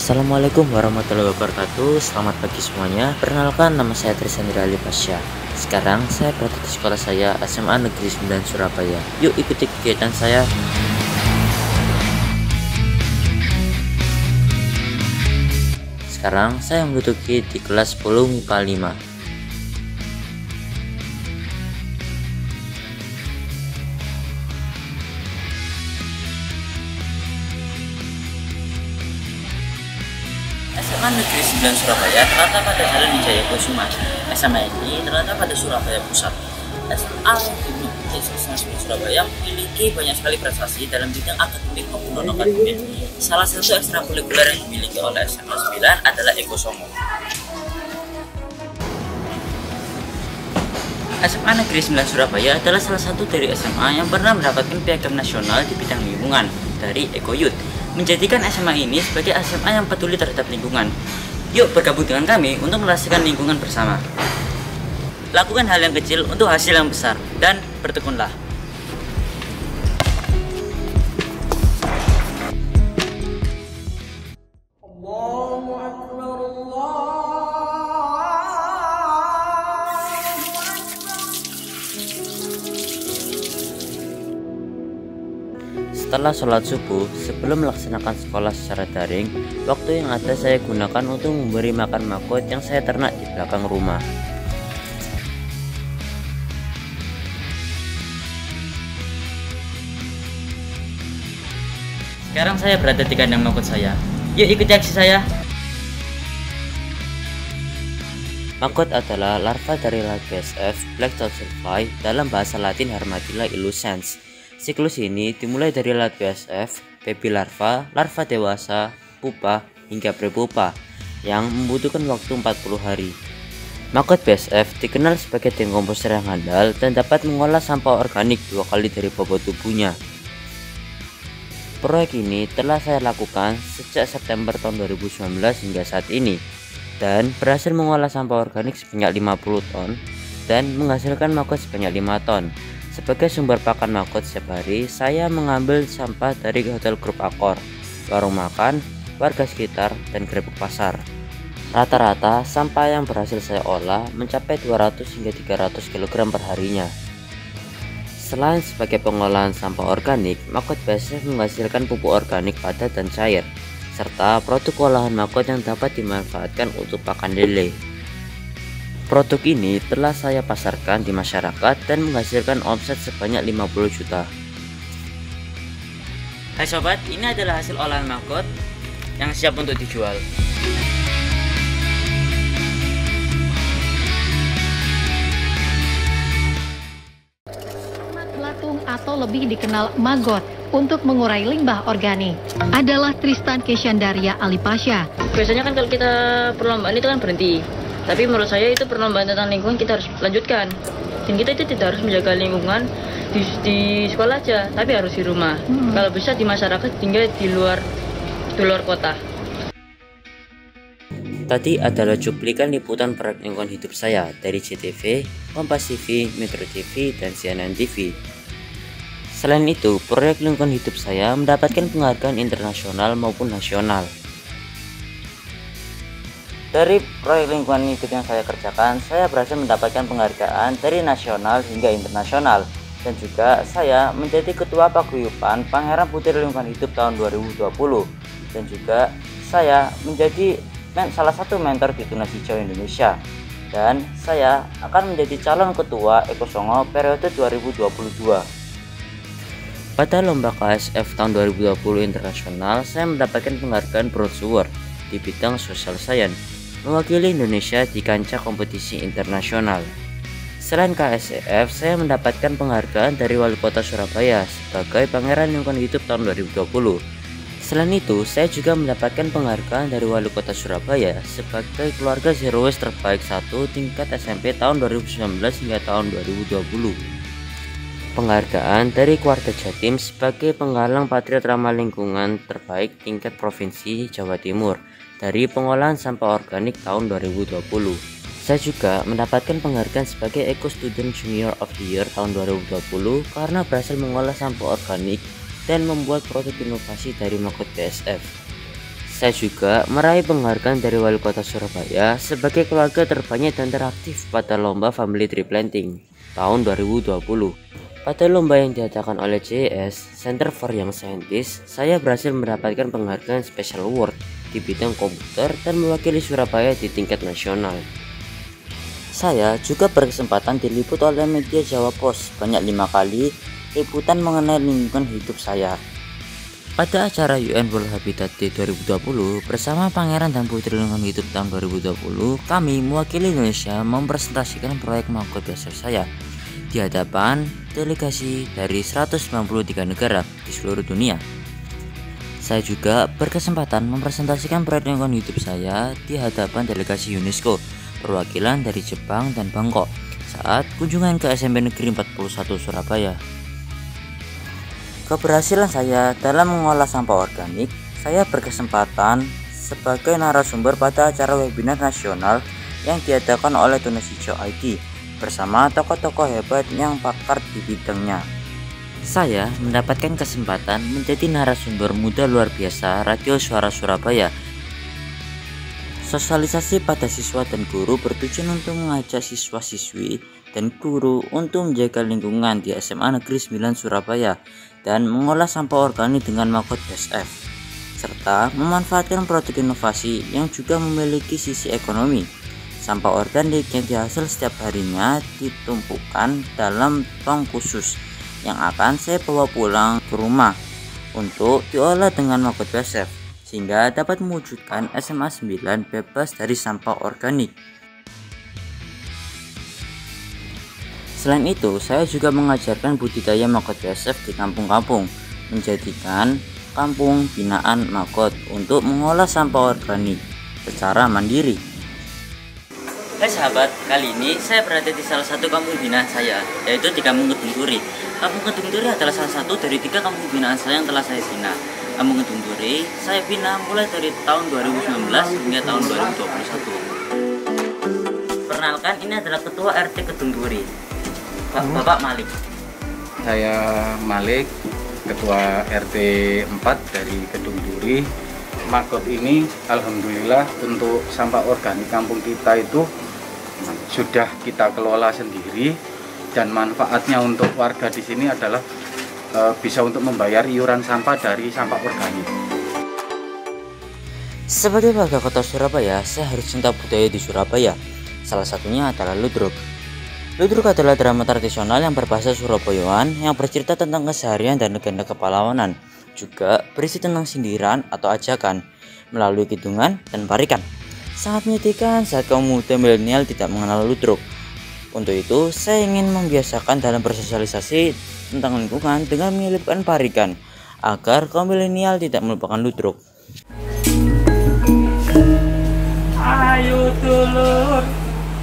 Assalamualaikum warahmatullahi wabarakatuh. Selamat pagi semuanya. Perkenalkan, nama saya Trisandra Ali Pasya. Sekarang saya berada di sekolah saya, SMA Negeri 9 Surabaya. Yuk ikuti kegiatan saya. Sekarang saya menduduki di kelas 10 MIPA 5. SMA Negeri 9 Surabaya terletak pada Jalan Wijaya Kusuma. SMA ini terletak pada Surabaya Pusat. SMA Negeri 9 Surabaya memiliki banyak sekali prestasi dalam bidang akademik maupun non-akademik. Salah satu ekstrakurikuler yang dimiliki oleh SMA 9 adalah Ekosomo. SMA Negeri 9 Surabaya adalah salah satu dari SMA yang pernah mendapatkan piagam nasional di bidang lingkungan dari Ekoyut, menjadikan SMA ini sebagai SMA yang peduli terhadap lingkungan. Yuk bergabung dengan kami untuk melestarikan lingkungan bersama. Lakukan hal yang kecil untuk hasil yang besar dan bertekunlah. Setelah sholat subuh, sebelum melaksanakan sekolah secara daring, waktu yang ada saya gunakan untuk memberi makan magot yang saya ternak di belakang rumah. Sekarang saya berada di kandang magot saya. Yuk ikuti aksi saya. Magot adalah larva dari Latvias Black Fly, dalam bahasa Latin Harmatilla illucens. Siklus ini dimulai dari Latvias baby larva, larva dewasa, pupa, hingga prepupa yang membutuhkan waktu 40 hari. Magot BSF dikenal sebagai dekomposer yang handal dan dapat mengolah sampah organik 2 kali dari bobot tubuhnya. Proyek ini telah saya lakukan sejak September tahun 2019 hingga saat ini dan berhasil mengolah sampah organik sebanyak 50 ton dan menghasilkan magot sebanyak 5 ton. Sebagai sumber pakan magot setiap hari, saya mengambil sampah dari hotel grup Akor, warung makan, warga sekitar, dan gerobak pasar. Rata-rata sampah yang berhasil saya olah mencapai 200 hingga 300 kg per harinya. Selain sebagai pengolahan sampah organik, magot BSF menghasilkan pupuk organik padat dan cair, serta produk olahan magot yang dapat dimanfaatkan untuk pakan lele. Produk ini telah saya pasarkan di masyarakat dan menghasilkan omset sebanyak 50 juta. Hai sobat, ini adalah hasil olahan magot yang siap untuk dijual. Belatung atau lebih dikenal magot untuk mengurai limbah organik adalah Tristan Kesyandaria Alipasya. Biasanya kan kalau kita perlombaan itu kan berhenti. Tapi menurut saya itu perlombaan tentang lingkungan kita harus lanjutkan. Dan kita itu tidak harus menjaga lingkungan di sekolah aja, tapi harus di rumah. Kalau bisa di masyarakat hingga di luar kota. Tadi adalah cuplikan liputan proyek lingkungan hidup saya dari JTV, Kompas TV, Metro TV, dan CNN TV. Selain itu, proyek lingkungan hidup saya mendapatkan penghargaan internasional maupun nasional. Dari proyek lingkungan hidup yang saya kerjakan, saya berhasil mendapatkan penghargaan dari nasional hingga internasional. Dan juga saya menjadi Ketua Paguyuban Pangeran Putri Lingkungan Hidup tahun 2020. Dan juga saya menjadi salah satu mentor di Tunas Hijau Indonesia. Dan saya akan menjadi calon Ketua Ekosongo periode 2022. Pada lomba KSF tahun 2020 internasional, saya mendapatkan penghargaan Bronze Award di bidang Social Science, mewakili Indonesia di kancah kompetisi internasional. Selain KSEF, saya mendapatkan penghargaan dari Wali Kota Surabaya sebagai Pangeran Lingkungan Hidup tahun 2020. Selain itu, saya juga mendapatkan penghargaan dari Wali Kota Surabaya sebagai Keluarga Zero Waste terbaik 1 tingkat SMP tahun 2019 hingga tahun 2020. Penghargaan dari Keluarga Jatim sebagai Penggalang Patriot Ramah Lingkungan terbaik tingkat Provinsi Jawa Timur dari pengolahan sampah organik tahun 2020. Saya juga mendapatkan penghargaan sebagai Eco Student Junior of the Year tahun 2020 karena berhasil mengolah sampah organik dan membuat produk inovasi dari magot BSF. Saya juga meraih penghargaan dari Wali Kota Surabaya sebagai keluarga terbanyak dan teraktif pada lomba Family Tree Planting tahun 2020. Pada lomba yang diadakan oleh CES Center for Young Scientists, saya berhasil mendapatkan penghargaan Special Award di bidang komputer dan mewakili Surabaya di tingkat nasional. Saya juga berkesempatan diliput oleh media Jawa Pos banyak 5 kali liputan mengenai lingkungan hidup saya. Pada acara UN World Habitat Day 2020 bersama Pangeran dan Putri Lingkungan Hidup tahun 2020, kami mewakili Indonesia mempresentasikan proyek Magot BSF saya di hadapan delegasi dari 193 negara di seluruh dunia. Saya juga berkesempatan mempresentasikan proyek lingkungan hidup saya di hadapan delegasi UNESCO perwakilan dari Jepang dan Bangkok saat kunjungan ke SMP Negeri 41 Surabaya. Keberhasilan saya dalam mengolah sampah organik, saya berkesempatan sebagai narasumber pada acara webinar nasional yang diadakan oleh Tunas Hijau ID bersama tokoh-tokoh hebat yang pakar di bidangnya. Saya mendapatkan kesempatan menjadi narasumber muda luar biasa Radio Suara Surabaya. Sosialisasi pada siswa dan guru bertujuan untuk mengajak siswa-siswi dan guru untuk menjaga lingkungan di SMA Negeri 9 Surabaya dan mengolah sampah organik dengan Magot BSF, serta memanfaatkan produk inovasi yang juga memiliki sisi ekonomi. Sampah organik yang dihasil setiap harinya ditumpukan dalam tong khusus yang akan saya bawa pulang ke rumah untuk diolah dengan Magot BSF sehingga dapat mewujudkan SMA 9 bebas dari sampah organik. Selain itu, saya juga mengajarkan budidaya Magot BSF di kampung-kampung, menjadikan kampung binaan Magot untuk mengolah sampah organik secara mandiri. Hai sahabat, kali ini saya berada di salah satu kampung binaan saya, yaitu di Kampung Kedung Turi. Kampung Kedung Turi adalah salah satu dari 3 kampung binaan saya yang telah saya bina. Kampung Kedung Turi saya bina mulai dari tahun 2019 hingga tahun 2021. Perkenalkan, ini adalah Ketua RT Kedung Turi, Bapak Malik. Saya Malik, Ketua RT 4 dari Kedung Turi. Magot ini alhamdulillah untuk sampah organik kampung kita itu sudah kita kelola sendiri, dan manfaatnya untuk warga di sini adalah bisa untuk membayar iuran sampah dari sampah organik. Sebagai warga kota Surabaya, saya harus cinta budaya di Surabaya. Salah satunya adalah ludruk. Ludruk adalah drama tradisional yang berbahasa Surabayaan yang bercerita tentang keseharian dan legenda kepahlawanan, juga berisi tentang sindiran atau ajakan melalui kidungan dan parikan. Sangat menyedihkan saat kaum muda milenial tidak mengenal ludruk. Untuk itu, saya ingin membiasakan dalam bersosialisasi tentang lingkungan dengan menyelipkan parikan agar kaum milenial tidak melupakan ludruk. Ayo dulur,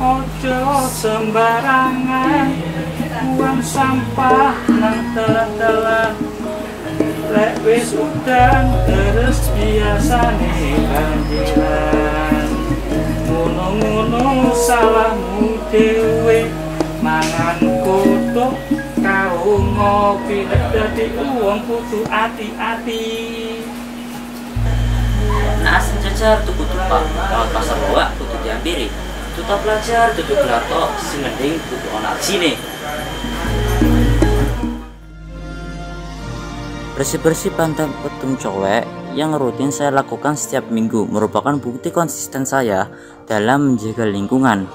ojo sembarangan buang sampah nang telan-telan. Lek wis udan terus biasane banjiran. Ngono-ngono salahmu dhewe, mangan kutuk karo ngopi, dadi wong kudu ati-ati. Nah, senjajar tuku tupak, lewat pasar bawah tutup diampiri. Tutup pelajar, tutup gelato, semending tutup onak sini. Bersih-bersih pantai Petung Cowek yang rutin saya lakukan setiap minggu merupakan bukti konsisten saya dalam menjaga lingkungan.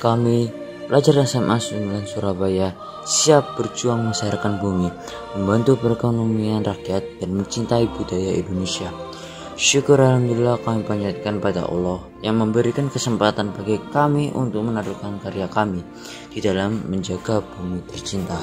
Kami, pelajar SMA 9 Surabaya, siap berjuang melestarikan bumi, membantu perekonomian rakyat dan mencintai budaya Indonesia. Syukur alhamdulillah kami panjatkan pada Allah yang memberikan kesempatan bagi kami untuk menaruhkan karya kami di dalam menjaga bumi tercinta.